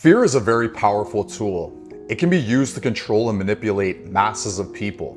Fear is a very powerful tool. It can be used to control and manipulate masses of people.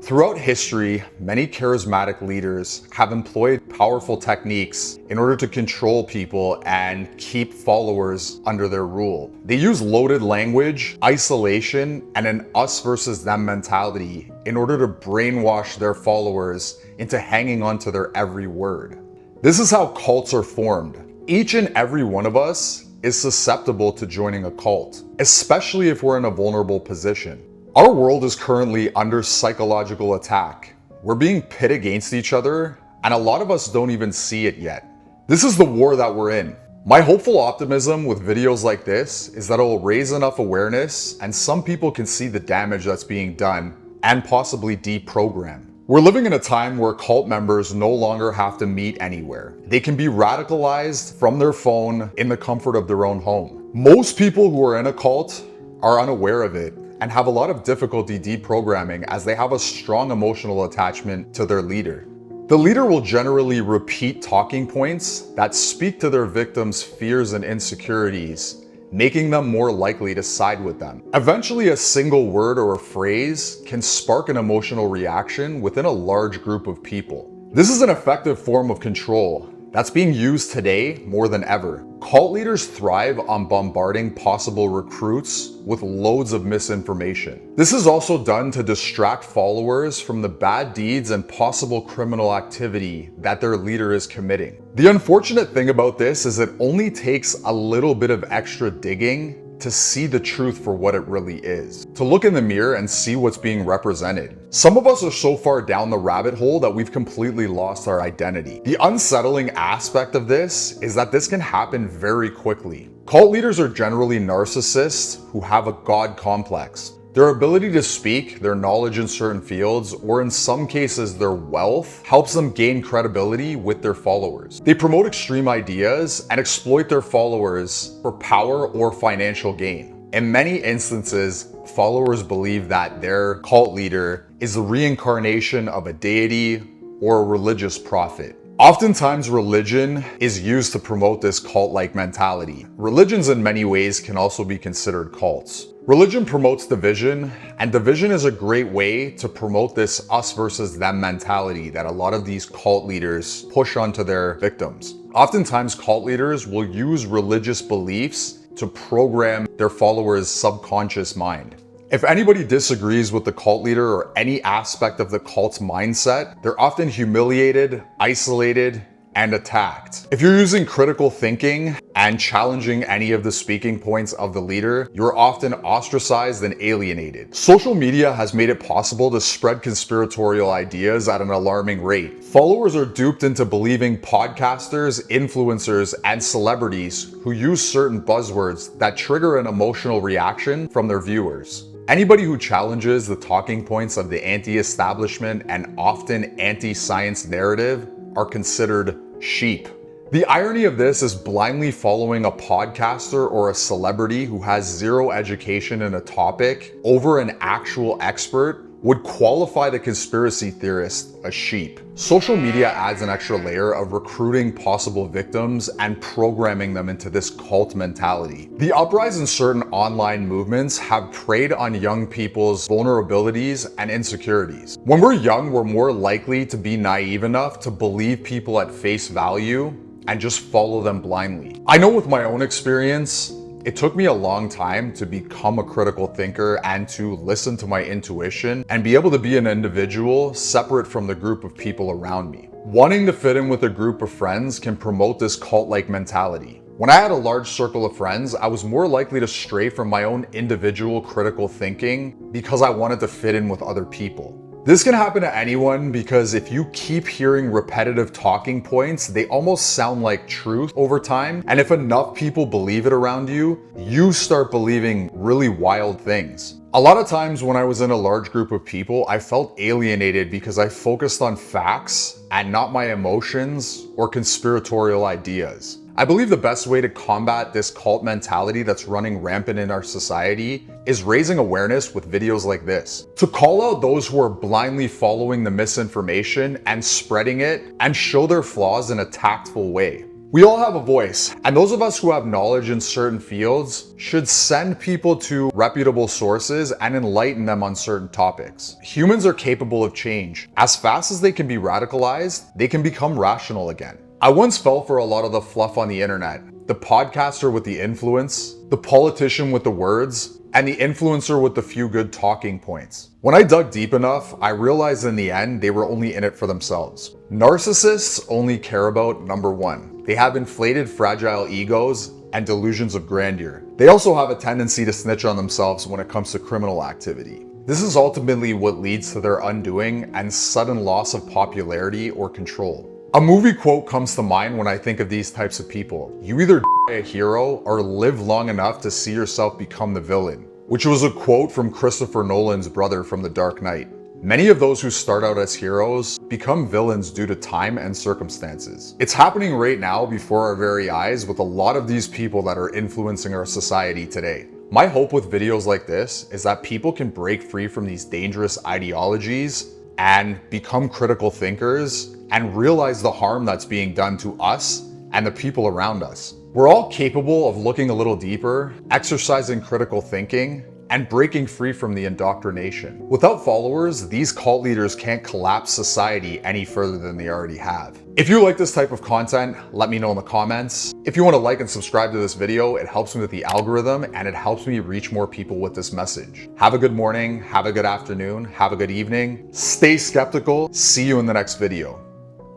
Throughout history, many charismatic leaders have employed powerful techniques in order to control people and keep followers under their rule. They use loaded language, isolation, and an us versus them mentality in order to brainwash their followers into hanging on to their every word. This is how cults are formed. Each and every one of us is susceptible to joining a cult, especially if we're in a vulnerable position. Our world is currently under psychological attack. We're being pit against each other, and a lot of us don't even see it yet. This is the war that we're in. My hopeful optimism with videos like this is that it will raise enough awareness and some people can see the damage that's being done and possibly deprogram. We're living in a time where cult members no longer have to meet anywhere. They can be radicalized from their phone in the comfort of their own home. Most people who are in a cult are unaware of it and have a lot of difficulty deprogramming as they have a strong emotional attachment to their leader. The leader will generally repeat talking points that speak to their victims' fears and insecurities, making them more likely to side with them. Eventually, a single word or a phrase can spark an emotional reaction within a large group of people. This is an effective form of control that's being used today more than ever. Cult leaders thrive on bombarding possible recruits with loads of misinformation. This is also done to distract followers from the bad deeds and possible criminal activity that their leader is committing. The unfortunate thing about this is it only takes a little bit of extra digging to see the truth for what it really is. To look in the mirror and see what's being represented. Some of us are so far down the rabbit hole that we've completely lost our identity. The unsettling aspect of this is that this can happen very quickly. Cult leaders are generally narcissists who have a God complex. Their ability to speak, their knowledge in certain fields, or in some cases their wealth, helps them gain credibility with their followers. They promote extreme ideas and exploit their followers for power or financial gain. In many instances, followers believe that their cult leader is the reincarnation of a deity or a religious prophet. Oftentimes, religion is used to promote this cult-like mentality. Religions in many ways can also be considered cults. Religion promotes division, and division is a great way to promote this us versus them mentality that a lot of these cult leaders push onto their victims. Oftentimes, cult leaders will use religious beliefs to program their followers' subconscious mind. If anybody disagrees with the cult leader or any aspect of the cult's mindset, they're often humiliated, isolated, and attacked. If you're using critical thinking and challenging any of the speaking points of the leader, you're often ostracized and alienated. Social media has made it possible to spread conspiratorial ideas at an alarming rate. Followers are duped into believing podcasters, influencers, and celebrities who use certain buzzwords that trigger an emotional reaction from their viewers. Anybody who challenges the talking points of the anti-establishment and often anti-science narrative are considered sheep. The irony of this is blindly following a podcaster or a celebrity who has zero education in a topic over an actual expert would qualify the conspiracy theorist a sheep. Social media adds an extra layer of recruiting possible victims and programming them into this cult mentality. The uprise in certain online movements have preyed on young people's vulnerabilities and insecurities. When we're young, we're more likely to be naive enough to believe people at face value and just follow them blindly. I know with my own experience, it took me a long time to become a critical thinker and to listen to my intuition and be able to be an individual separate from the group of people around me. Wanting to fit in with a group of friends can promote this cult-like mentality. When I had a large circle of friends, I was more likely to stray from my own individual critical thinking because I wanted to fit in with other people. This can happen to anyone because if you keep hearing repetitive talking points, they almost sound like truth over time. And if enough people believe it around you, you start believing really wild things. A lot of times when I was in a large group of people, I felt alienated because I focused on facts and not my emotions or conspiratorial ideas. I believe the best way to combat this cult mentality that's running rampant in our society is raising awareness with videos like this. To call out those who are blindly following the misinformation and spreading it and show their flaws in a tactful way. We all have a voice, and those of us who have knowledge in certain fields should send people to reputable sources and enlighten them on certain topics. Humans are capable of change. As fast as they can be radicalized, they can become rational again. I once fell for a lot of the fluff on the internet. The podcaster with the influence, the politician with the words, and the influencer with the few good talking points. When I dug deep enough, I realized in the end they were only in it for themselves. Narcissists only care about number one. They have inflated fragile egos and delusions of grandeur. They also have a tendency to snitch on themselves when it comes to criminal activity. This is ultimately what leads to their undoing and sudden loss of popularity or control. A movie quote comes to mind when I think of these types of people. You either die a hero or live long enough to see yourself become the villain, which was a quote from Christopher Nolan's brother from The Dark Knight. Many of those who start out as heroes become villains due to time and circumstances. It's happening right now before our very eyes with a lot of these people that are influencing our society today. My hope with videos like this is that people can break free from these dangerous ideologies and become critical thinkers and realize the harm that's being done to us and the people around us. We're all capable of looking a little deeper, exercising critical thinking, and breaking free from the indoctrination. Without followers, these cult leaders can't collapse society any further than they already have. If you like this type of content, let me know in the comments. If you want to like and subscribe to this video, it helps me with the algorithm and it helps me reach more people with this message. Have a good morning, have a good afternoon, have a good evening. Stay skeptical. See you in the next video.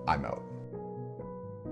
I'm out.